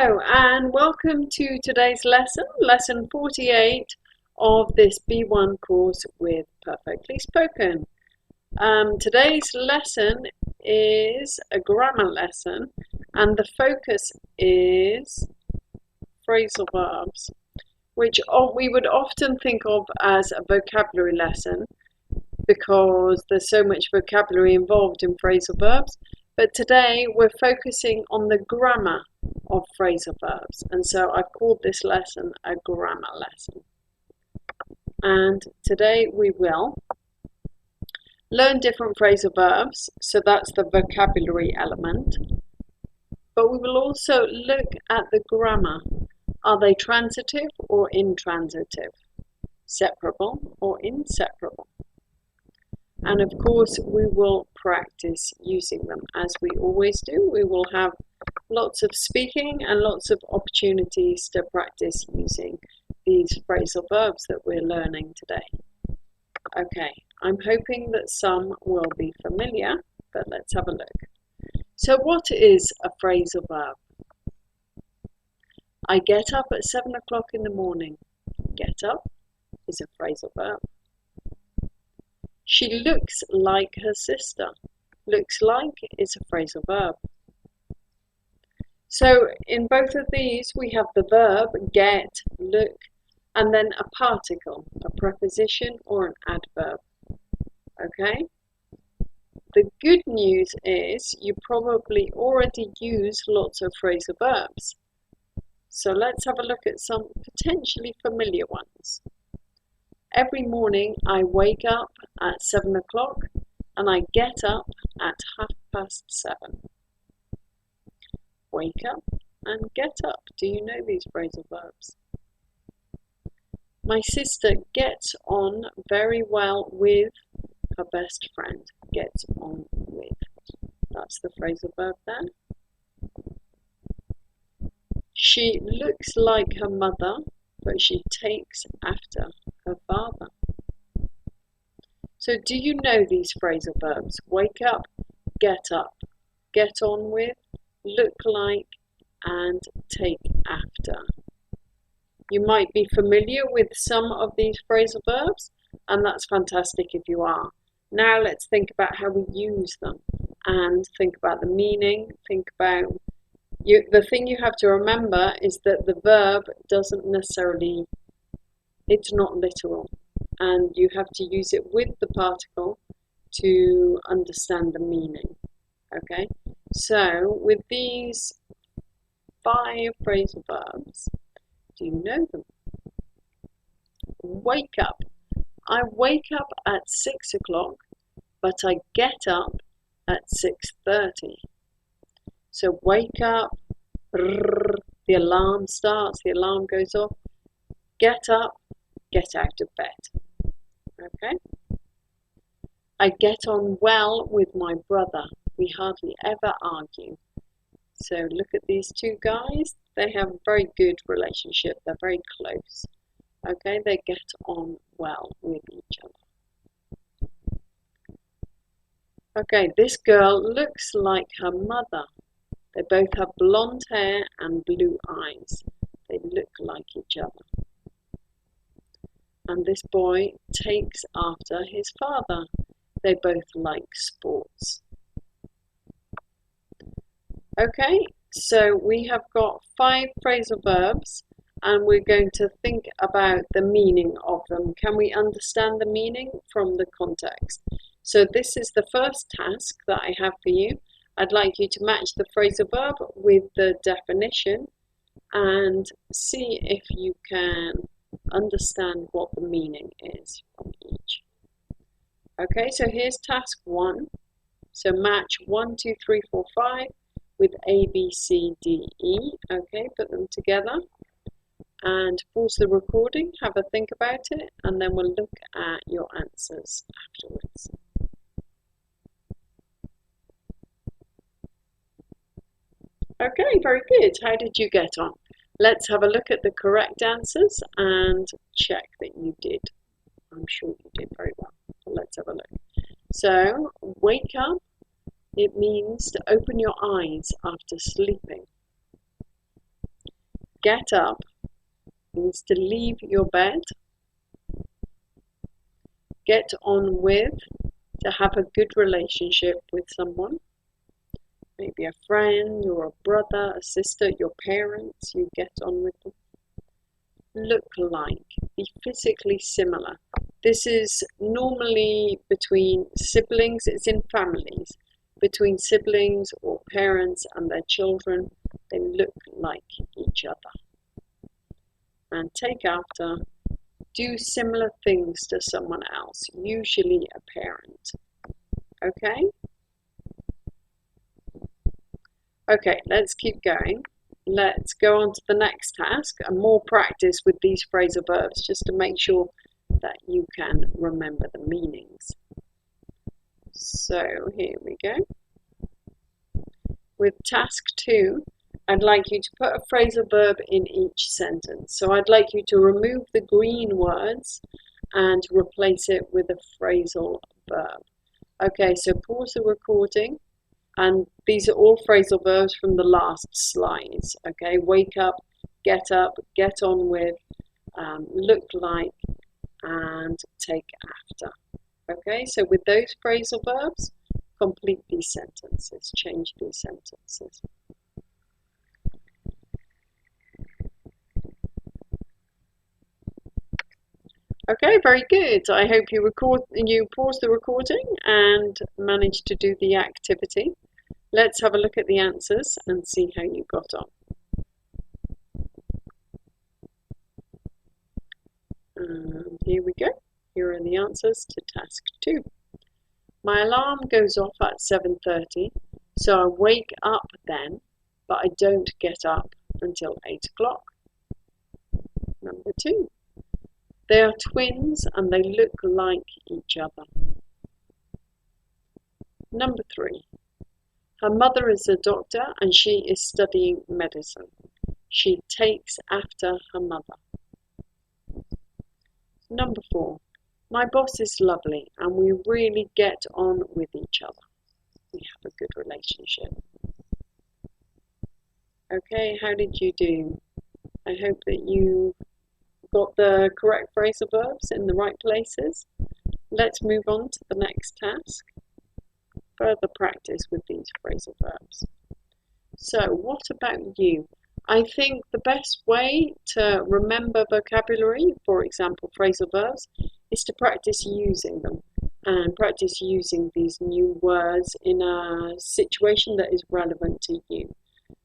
Hello and welcome to today's lesson 48 of this B1 course with Perfectly Spoken. Today's lesson is a grammar lesson and the focus is phrasal verbs, which we would often think of as a vocabulary lesson because there's so much vocabulary involved in phrasal verbs. But today we're focusing on the grammar of phrasal verbs, and so I've called this lesson a grammar lesson. And today we will learn different phrasal verbs, so that's the vocabulary element, but we will also look at the grammar. Are they transitive or intransitive? Separable or inseparable? And of course we will practice using them as we always do. We will have lots of speaking and lots of opportunities to practice using these phrasal verbs that we're learning today. Okay, I'm hoping that some will be familiar, but let's have a look. So what is a phrasal verb? I get up at 7 o'clock in the morning. Get up is a phrasal verb. She looks like her sister. Looks like is a phrasal verb. So in both of these we have the verb get, look, and then a particle, a preposition or an adverb. Okay? The good news is you probably already use lots of phrasal verbs. So let's have a look at some potentially familiar ones. Every morning I wake up at 7 o'clock and I get up at 7:30. Wake up and get up. Do you know these phrasal verbs? My sister gets on very well with her best friend. Gets on with. That's the phrasal verb there. She looks like her mother, but she takes after her father. So do you know these phrasal verbs? Wake up, get on with, look like, and take after. You might be familiar with some of these phrasal verbs, and that's fantastic if you are. Now let's think about how we use them and think about the meaning. Think about the thing you have to remember is that the verb doesn't necessarily, it's not literal, and you have to use it with the particle to understand the meaning. Okay, so with these 5 phrasal verbs, do you know them? Wake up. I wake up at 6 o'clock, but I get up at 6:30. So wake up, the alarm starts, the alarm goes off. Get up, get out of bed. Okay? I get on well with my brother. We hardly ever argue. So look at these two guys. They have a very good relationship. They're very close. Okay, they get on well with each other. Okay, this girl looks like her mother. They both have blonde hair and blue eyes. They look like each other. And this boy takes after his father. They both like sports. Okay, so we have got 5 phrasal verbs and we're going to think about the meaning of them. Can we understand the meaning from the context? So this is the first task that I have for you. I'd like you to match the phrasal verb with the definition and see if you can understand what the meaning is from each. Okay, so here's task 1. So match 1, 2, 3, 4, 5 with A, B, C, D, E. Okay, put them together and pause the recording, have a think about it, and then we'll look at your answers afterwards. Okay, very good. How did you get on? Let's have a look at the correct answers and check that you did. I'm sure you did very well. Let's have a look. So, wake up, it means to open your eyes after sleeping. get up means to leave your bed. Get on with, to have a good relationship with someone. Maybe a friend or a brother, a sister, your parents, you get on with them. Look like, be physically similar. This is normally between siblings, it's in families. Between siblings or parents and their children, they look like each other. And take after, do similar things to someone else, usually a parent. Okay? Okay, let's keep going. Let's go on to the next task and more practice with these phrasal verbs just to make sure that you can remember the meanings. So here we go. With task 2, I'd like you to put a phrasal verb in each sentence. So I'd like you to remove the green words and replace it with a phrasal verb. Okay, so pause the recording. And these are all phrasal verbs from the last slides. Okay, wake up, get on with, look like, and take after. Okay, so with those phrasal verbs, complete these sentences, change these sentences. Okay, very good. I hope you pause the recording and manage to do the activity. Let's have a look at the answers and see how you got on. And here we go. Here are the answers to task 2. My alarm goes off at 7:30, so I wake up then, but I don't get up until 8 o'clock. Number 2. They are twins and they look like each other. Number 3. Her mother is a doctor and she is studying medicine. She takes after her mother. Number 4. My boss is lovely and we really get on with each other. We have a good relationship. Okay, how did you do? I hope that you got the correct phrasal verbs in the right places. Let's move on to the next task. Further practice with these phrasal verbs. So, what about you? I think the best way to remember vocabulary, for example, phrasal verbs, is to practice using them and practice using these new words in a situation that is relevant to you.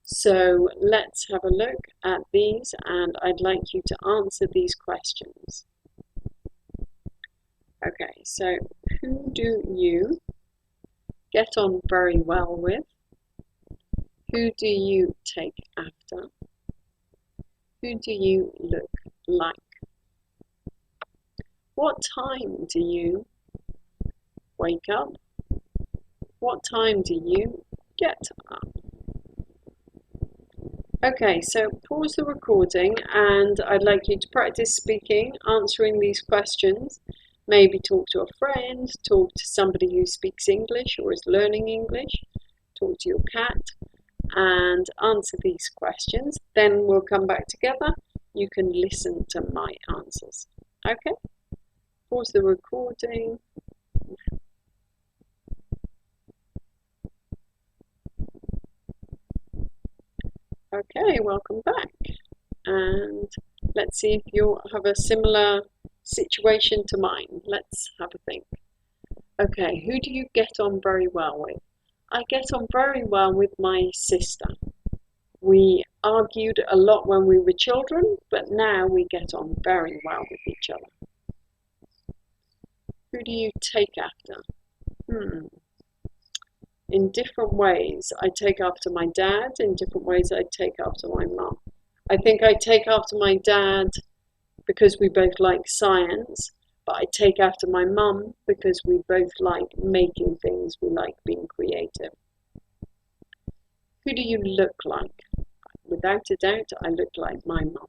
So let's have a look at these and I'd like you to answer these questions. Okay, so who do you get on very well with? Who do you take after? Who do you look like? What time do you wake up? What time do you get up? Okay, so pause the recording and I'd like you to practice speaking, answering these questions. Maybe talk to a friend, talk to somebody who speaks English or is learning English, talk to your cat and answer these questions. Then we'll come back together. You can listen to my answers. Okay? Pause the recording. Okay, welcome back. And let's see if you have a similar situation to mine. Let's have a think. Okay, who do you get on very well with? I get on very well with my sister. We argued a lot when we were children, but now we get on very well with each other. Who do you take after? In different ways, I take after my dad. In different ways, I take after my mum. I think I take after my dad because we both like science, but I take after my mum because we both like making things, we like being creative. Who do you look like? Without a doubt, I look like my mum.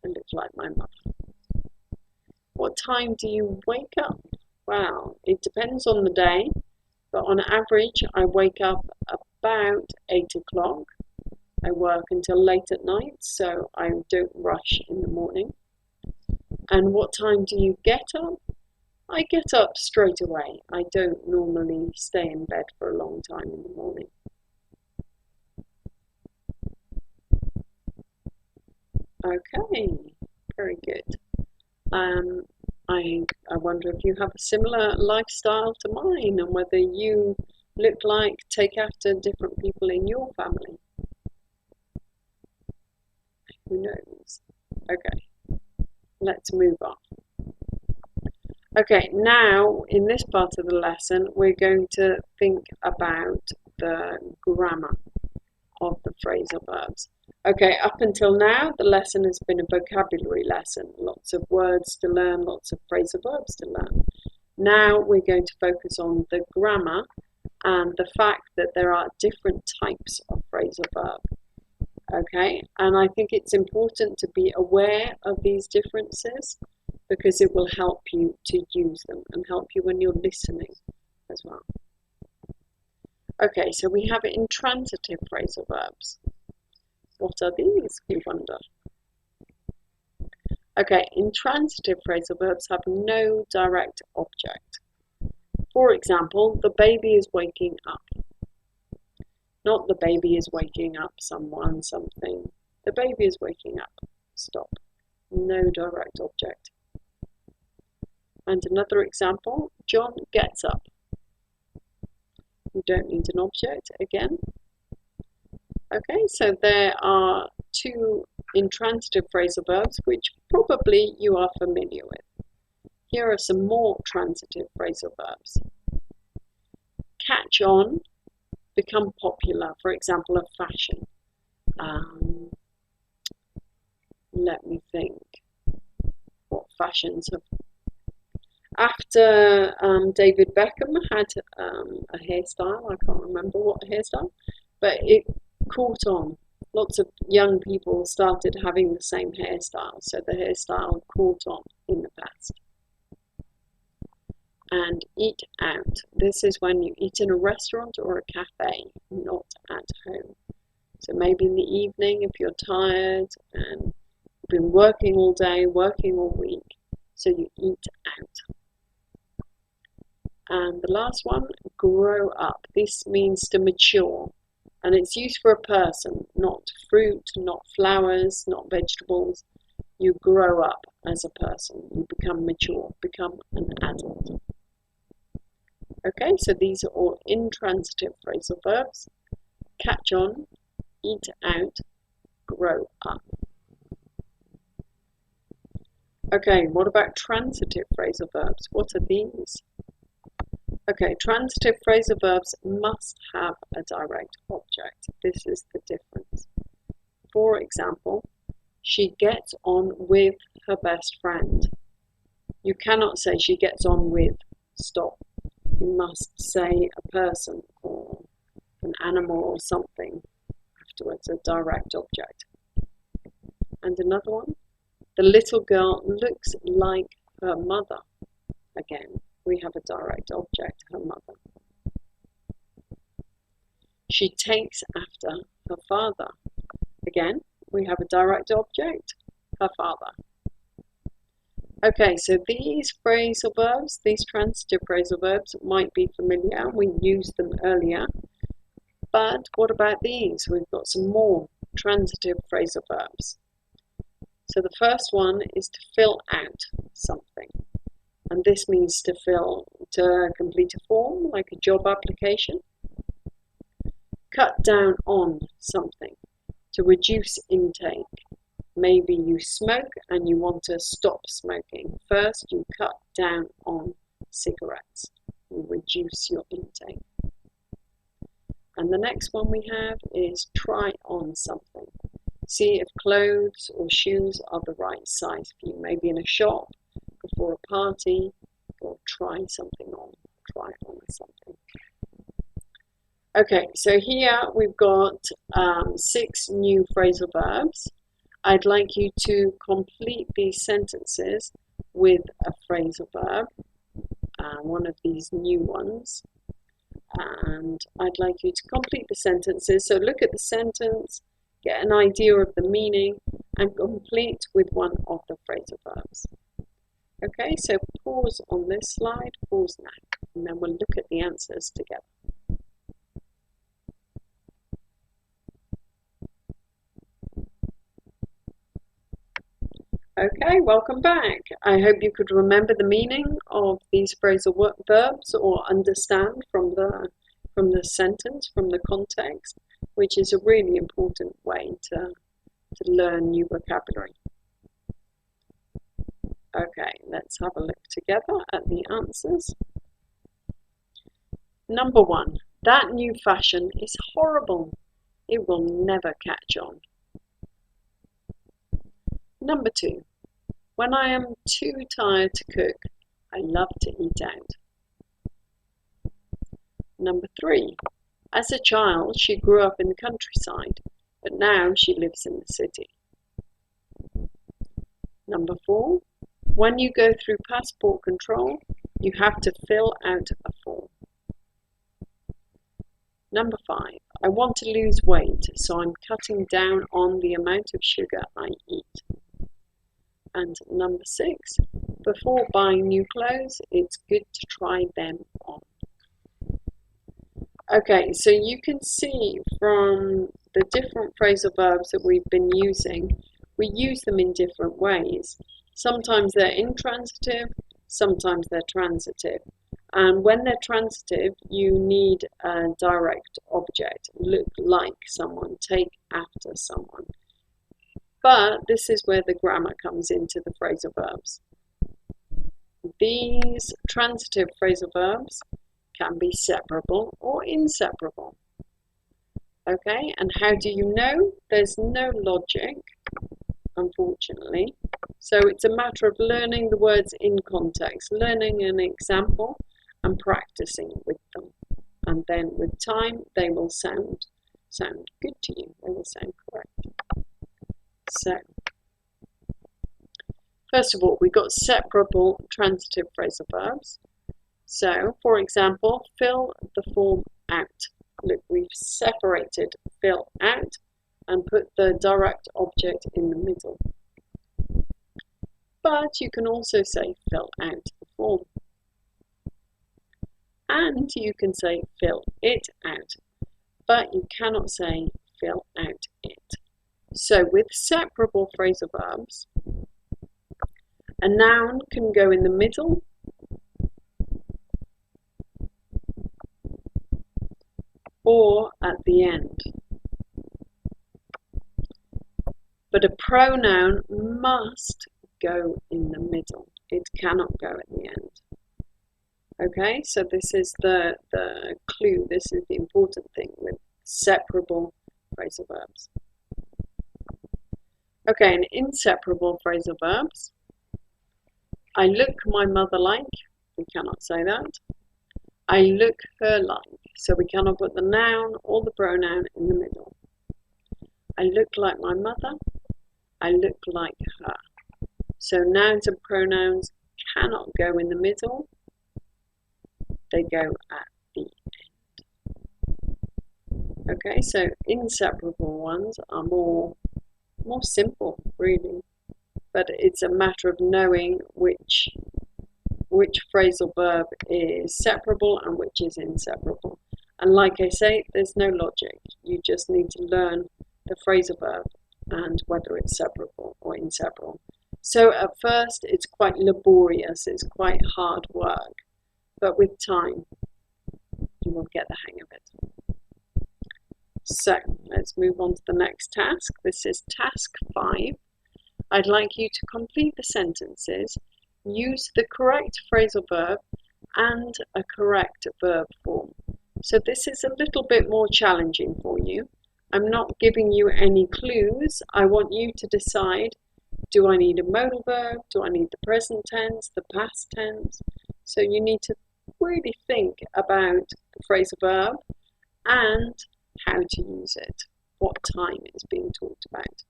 I look like my mother. What time do you wake up? Well, it depends on the day. But on average, I wake up about 8 o'clock. I work until late at night, so I don't rush in the morning. And what time do you get up? I get up straight away. I don't normally stay in bed for a long time in the morning. Okay, very good. I wonder if you have a similar lifestyle to mine and whether you take after different people in your family. Who knows? Okay, let's move on. Okay, now in this part of the lesson, we're going to think about the grammar of the phrasal verbs. Okay, up until now, the lesson has been a vocabulary lesson. Lots of words to learn, lots of phrasal verbs to learn. Now we're going to focus on the grammar and the fact that there are different types of phrasal verb. Okay, and I think it's important to be aware of these differences because it will help you to use them and help you when you're listening as well. Okay, so we have intransitive phrasal verbs. What are these, you wonder? Okay, intransitive phrasal verbs have no direct object. For example, the baby is waking up. Not the baby is waking up someone, something. The baby is waking up. Stop. No direct object. And another example, John gets up. You don't need an object again. Okay, so there are two intransitive phrasal verbs which probably you are familiar with. Here are some more transitive phrasal verbs. Catch on, become popular, for example, a fashion. Let me think. What fashions have... After David Beckham had a hairstyle, I can't remember what hairstyle, but it caught on. Lots of young people started having the same hairstyle, so the hairstyle caught on in the past. And eat out. This is when you eat in a restaurant or a cafe, not at home. So maybe in the evening if you're tired and you've been working all day, working all week, so you eat out. And the last one, grow up. This means to mature. And it's used for a person, not fruit, not flowers, not vegetables. You grow up as a person. You become mature, become an adult. Okay, so these are all intransitive phrasal verbs. Catch on, eat out, grow up. Okay, what about transitive phrasal verbs? What are these? Okay, transitive phrasal verbs must have a direct object. This is the difference. For example, she gets on with her best friend. You cannot say she gets on with, stop. You must say a person or an animal or something afterwards, a direct object. And another one, the little girl looks like her mother. Again, we have a direct object, her mother. She takes after her father. Again, we have a direct object, her father. Okay, so these phrasal verbs, these transitive phrasal verbs might be familiar. We used them earlier. But what about these? We've got some more transitive phrasal verbs. So the first one is to fill out something. And this means to complete a form, like a job application. Cut down on something, to reduce intake. Maybe you smoke and you want to stop smoking. First, you cut down on cigarettes. You reduce your intake. And the next one we have is try on something. See if clothes or shoes are the right size for you. Maybe in a shop, before a party, or try something on. Try on something. Okay, so here we've got 6 new phrasal verbs. I'd like you to complete these sentences with a phrasal verb, one of these new ones. And I'd like you to complete the sentences. So look at the sentence, get an idea of the meaning, and complete with one of the phrasal verbs. Okay, so pause on this slide, pause now, and then we'll look at the answers together. Okay, welcome back. I hope you could remember the meaning of these phrasal verbs or understand from the sentence, from the context, which is a really important way to learn new vocabulary. Okay, let's have a look together at the answers. Number 1, that new fashion is horrible. It will never catch on. Number 2, when I am too tired to cook, I love to eat out. Number 3, as a child, she grew up in the countryside, but now she lives in the city. Number 4, when you go through passport control, you have to fill out a form. Number 5, I want to lose weight, so I'm cutting down on the amount of sugar I eat. And number 6, before buying new clothes, it's good to try them on. Okay, so you can see from the different phrasal verbs that we've been using, we use them in different ways. Sometimes they're intransitive, sometimes they're transitive. And when they're transitive, you need a direct object, look like someone, take after someone. But this is where the grammar comes into the phrasal verbs. These transitive phrasal verbs can be separable or inseparable. Okay, and how do you know? There's no logic, unfortunately. So it's a matter of learning the words in context, learning an example and practicing with them. And then with time, they will sound good to you. They will sound correct. So, first of all, we've got separable transitive phrasal verbs. So, for example, fill the form out. Look, we've separated fill out and put the direct object in the middle. But you can also say fill out the form. And you can say fill it out, but you cannot say fill out it. So with separable phrasal verbs, a noun can go in the middle or at the end. But a pronoun must go in the middle. It cannot go at the end. Okay, so this is the clue, this is the important thing with separable phrasal verbs. Okay, and inseparable phrasal verbs. I look my mother like, we cannot say that. I look her like, so we cannot put the noun or the pronoun in the middle. I look like my mother, I look like her. So nouns and pronouns cannot go in the middle, they go at the end. Okay, so inseparable ones are more simple, really. But it's a matter of knowing which phrasal verb is separable and which is inseparable. And like I say, there's no logic. You just need to learn the phrasal verb and whether it's separable or inseparable. So at first, it's quite laborious, it's quite hard work. But with time, you will get the hang of it. So let's move on to the next task. This is task 5. I'd like you to complete the sentences, use the correct phrasal verb and a correct verb form. So this is a little bit more challenging for you. I'm not giving you any clues. I want you to decide, do I need a modal verb? Do I need the present tense, the past tense? So you need to really think about the phrasal verb and how to use it, what time it's being talked about.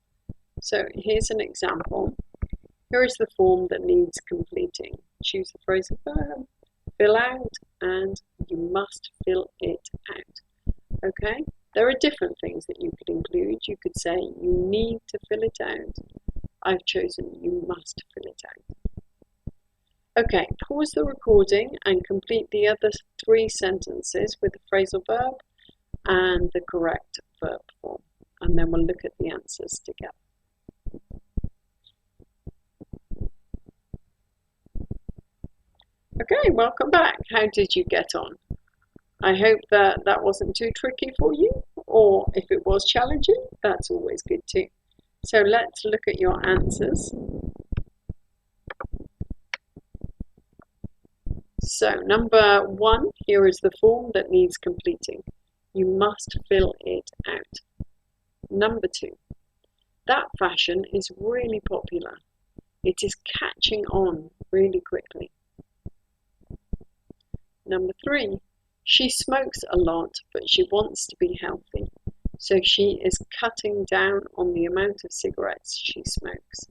So here's an example. Here is the form that needs completing. Choose the phrasal verb, fill out, and you must fill it out. Okay, There are different things that you could include. You could say, you need to fill it out. I've chosen, you must fill it out. Okay, pause the recording and complete the other 3 sentences with the phrasal verb and the correct verb form. And then we'll look at the answers together. Okay, welcome back. How did you get on? I hope that wasn't too tricky for you, or if it was challenging, that's always good too. So let's look at your answers. So number 1, here is the form that needs completing. You must fill it out. Number 2, that fashion is really popular. It is catching on really quickly. Number 3, she smokes a lot, but she wants to be healthy. So she is cutting down on the amount of cigarettes she smokes.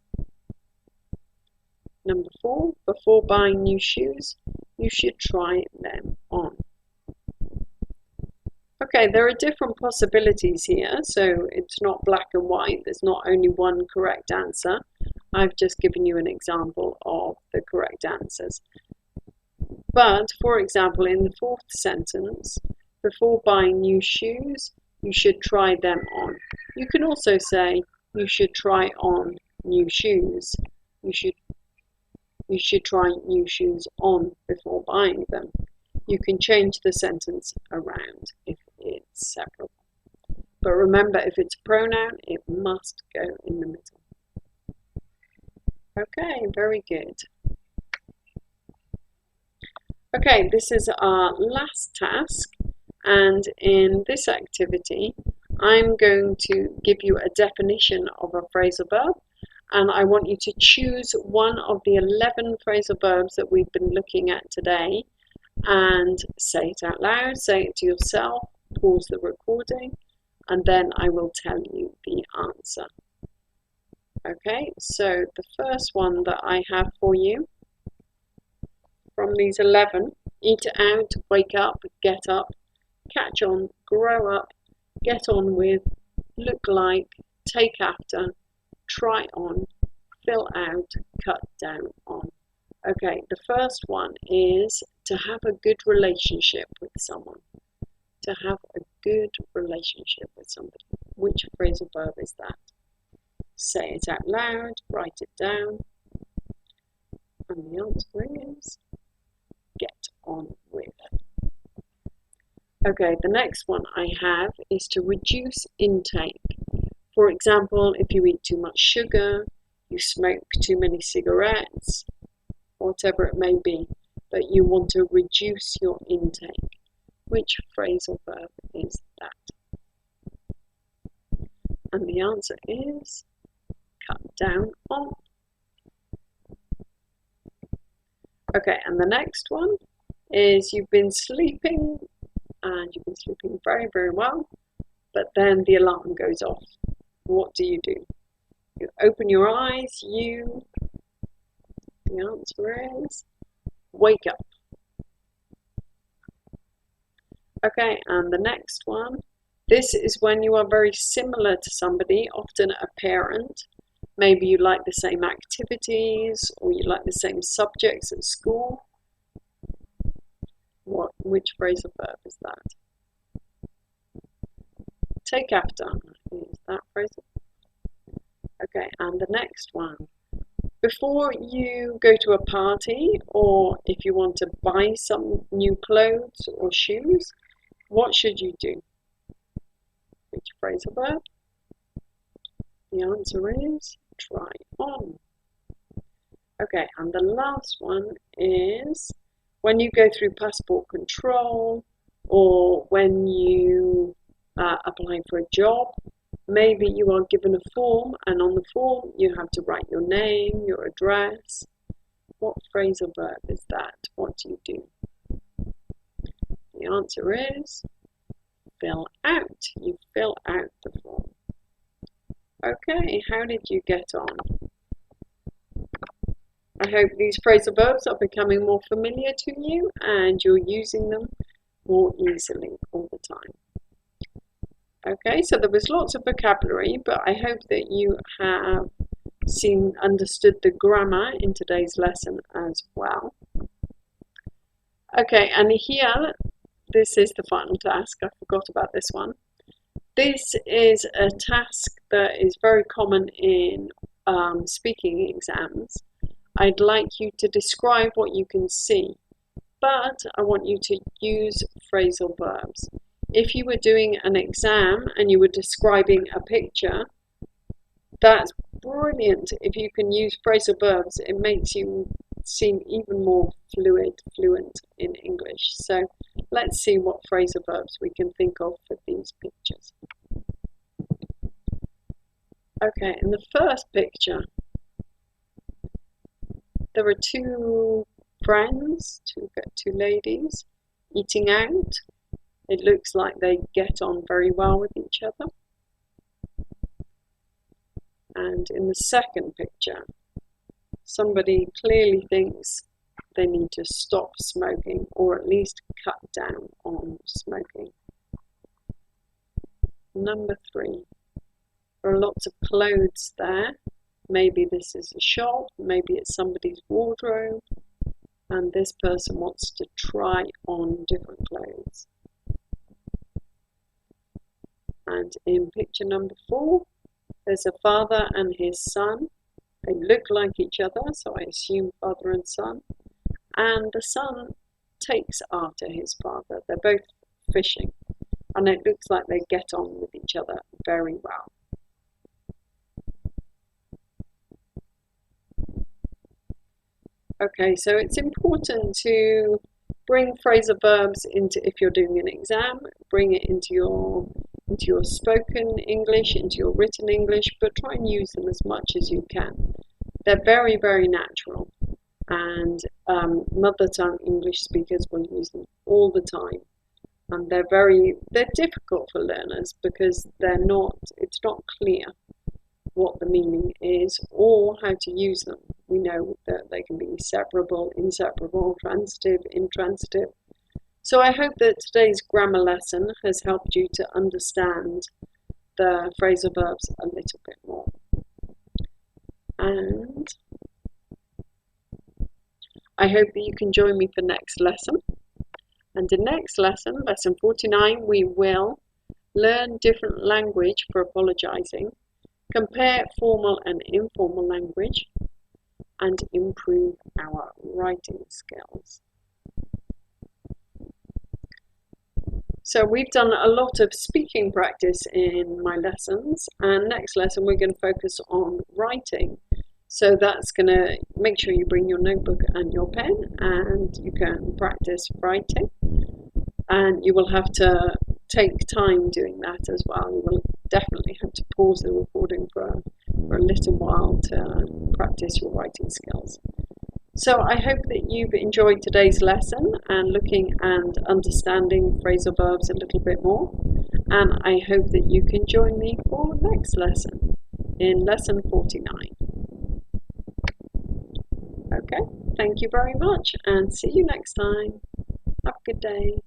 Number 4, before buying new shoes, you should try them on. Okay, there are different possibilities here, so it's not black and white. There's not only one correct answer. I've just given you an example of the correct answers. But, for example, in the 4th sentence, before buying new shoes, you should try them on. You can also say, you should try on new shoes. You should try new shoes on before buying them. You can change the sentence around if it's separable. But remember, if it's a pronoun, it must go in the middle. Okay, very good. Okay, this is our last task, and in this activity, I'm going to give you a definition of a phrasal verb, and I want you to choose one of the 11 phrasal verbs that we've been looking at today and say it out loud, say it to yourself, pause the recording, and then I will tell you the answer. Okay, so the first one that I have for you from these 11, eat out, wake up, get up, catch on, grow up, get on with, look like, take after, try on, fill out, cut down on. Okay, the first one is to have a good relationship with someone. To have a good relationship with somebody. Which phrasal verb is that? Say it out loud, write it down. And the answer is get on with. Okay, the next one I have is to reduce intake. For example, if you eat too much sugar, you smoke too many cigarettes, whatever it may be, but you want to reduce your intake. Which phrasal verb is that? And the answer is cut down on. Okay, and the next one is you've been sleeping and you've been sleeping very, very well, but then the alarm goes off. What do? You open your eyes, the answer is wake up. Okay, and the next one, this is when you are very similar to somebody, often a parent. Maybe you like the same activities or you like the same subjects at school. Which phrasal verb is that? Take after is that phrasal. Okay, and the next one. Before you go to a party, or if you want to buy some new clothes or shoes, what should you do? Which phrasal verb? The answer is try on. Okay, and the last one is when you go through passport control or when you apply for a job, maybe you are given a form and on the form you have to write your name, your address. What phrasal verb is that? What do you do? The answer is fill out. You fill out the form. Okay, how did you get on? I hope these phrasal verbs are becoming more familiar to you and you're using them more easily all the time. Okay, so there was lots of vocabulary, but I hope that you have understood the grammar in today's lesson as well. Okay, and here, this is the final task. I forgot about this one. This is a task that is very common in speaking exams. I'd like you to describe what you can see, but I want you to use phrasal verbs. If you were doing an exam and you were describing a picture, that's brilliant. If you can use phrasal verbs, it makes you seem even more fluent in English. So let's see what phrasal verbs we can think of for these pictures. Okay, in the first picture, there are two friends, two ladies eating out. It looks like they get on very well with each other. And in the second picture, somebody clearly thinks they need to stop smoking or at least cut down on smoking. Number 3, there are lots of clothes there. Maybe this is a shop, maybe it's somebody's wardrobe, and this person wants to try on different clothes. And in picture number 4, there's a father and his son. They look like each other, so I assume father and son. And the son takes after his father. They're both fishing, and it looks like they get on with each other very well. Okay, so it's important to bring phrasal verbs into, if you're doing an exam, bring it into your spoken English, into your written English, but try and use them as much as you can. They're very, very natural, and mother tongue English speakers will use them all the time. And they're difficult for learners because it's not clear what the meaning is or how to use them. We know that they can be separable, inseparable, transitive, intransitive. So I hope that today's grammar lesson has helped you to understand the phrasal verbs a little bit more. And I hope that you can join me for next lesson. And the next lesson, lesson 49, we will learn different language for apologizing, compare formal and informal language, and improve our writing skills. So we've done a lot of speaking practice in my lessons, and next lesson we're going to focus on writing. So that's going to make sure you bring your notebook and your pen and you can practice writing. And you will have to take time doing that as well. You will definitely have to pause the recording for a little while to practice your writing skills. So I hope that you've enjoyed today's lesson and looking and understanding phrasal verbs a little bit more. And I hope that you can join me for next lesson in lesson 49. Okay, thank you very much and see you next time. Have a good day.